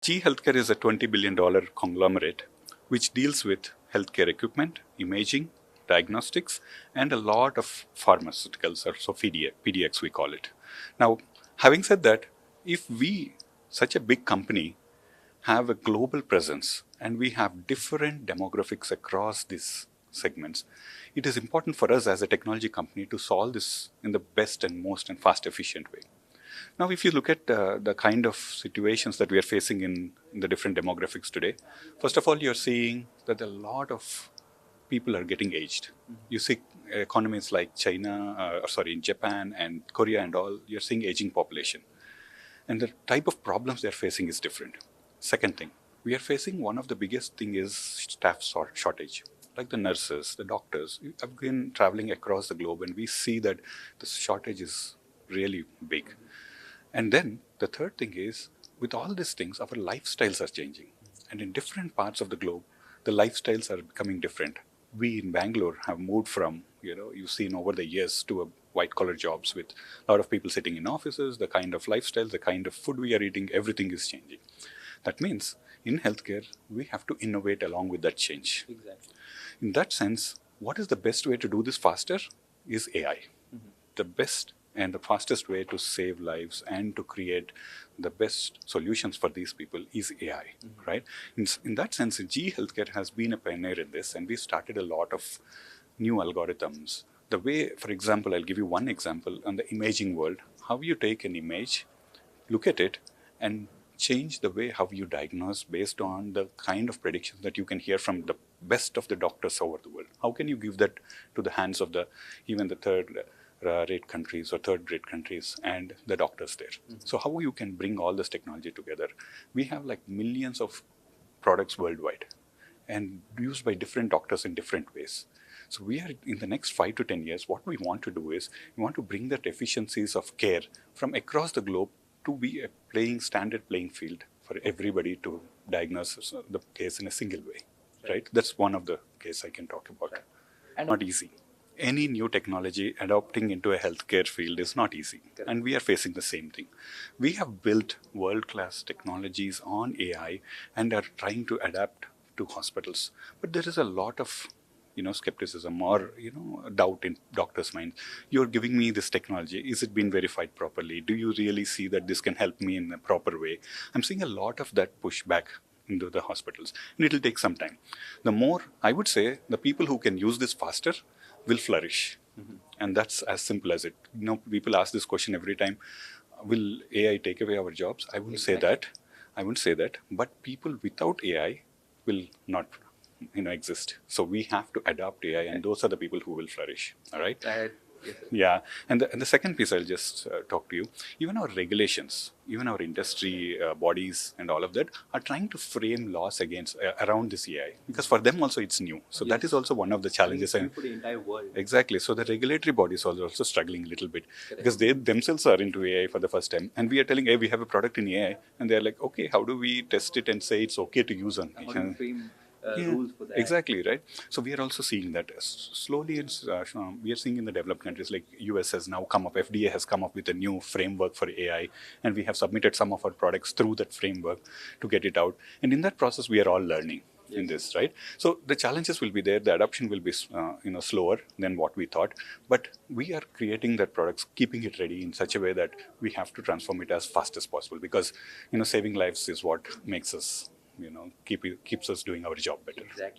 GE Healthcare is a $20 billion conglomerate which deals with healthcare equipment, imaging, diagnostics, and a lot of pharmaceuticals, or so PDX we call it. Now, having said that, if we, such a big company, have a global presence and we have different demographics across these segments, it is important for us as a technology company to solve this in the best and most and fast efficient way. Now, if you look at the kind of situations that we are facing in the different demographics today, first of all, you're seeing that a lot of people are getting aged. You see economies like in Japan and Korea and all, you're seeing aging population. And the type of problems they're facing is different. Second thing, we are facing one of the biggest thing is staff shortage. Like the nurses, the doctors. I've been traveling across the globe and we see that the shortage is really big. And then the third thing is, with all these things, our lifestyles are changing. And in different parts of the globe, the lifestyles are becoming different. We in Bangalore have moved from, you've seen over the years to a white-collar jobs with a lot of people sitting in offices, the kind of lifestyles, the kind of food we are eating, everything is changing. That means in healthcare, we have to innovate along with that change. Exactly. In that sense, what is the best way to do this faster is AI. Mm-hmm. The best and the fastest way to save lives and to create the best solutions for these people is AI, right? In that sense, GE Healthcare has been a pioneer in this, and we started a lot of new algorithms. The way, for example, I'll give you one example on the imaging world, how you take an image, look at it, and change the way how you diagnose based on the kind of predictions that you can hear from the best of the doctors over the world. How can you give that to the hands of even the third-rate countries or third-rate countries and the doctors there? Mm-hmm. So how you can bring all this technology together? We have like millions of products worldwide and used by different doctors in different ways. So we are, in the next 5 to 10 years, what we want to do is, we want to bring that efficiencies of care from across the globe to be a standard playing field for everybody to diagnose the case in a single way, right? That's one of the cases I can talk about. Right. And not easy. Any new technology adopting into a healthcare field is not easy. Correct. And we are facing the same thing. We have built world-class technologies on AI and are trying to adapt to hospitals. But there is a lot of skepticism or doubt in doctors' minds. You're giving me this technology. Is it being verified properly? Do you really see that this can help me in a proper way? I'm seeing a lot of that pushback into the hospitals, and it'll take some time. The more, I would say, the people who can use this faster will flourish. Mm-hmm. And that's as simple as it. People ask this question every time, will AI take away our jobs? I wouldn't say that. But people without AI will not exist. So we have to adopt AI, and those are the people who will flourish. All right? Yes, yeah. And the second piece I'll just talk to you. Even our regulations, even our industry bodies and all of that are trying to frame laws around this AI, because for them also it's new. So that is also one of the challenges. And for the entire world. Exactly. So the regulatory bodies are also struggling a little bit. Correct. Because they themselves are into AI for the first time. And we are telling, hey, we have a product in AI. And they're like, okay, how do we test it and say it's okay to use on me? Rules for that. Exactly, right? So we are also seeing that slowly. We are seeing in the developed countries like US has now come up, FDA has come up with a new framework for AI, and we have submitted some of our products through that framework to get it out. And in that process, we are all learning. Yes. In this, right? So the challenges will be there. The adoption will be, slower than what we thought. But we are creating that products, keeping it ready in such a way that we have to transform it as fast as possible, because, saving lives is what makes us, keeps us doing our job better. Exactly.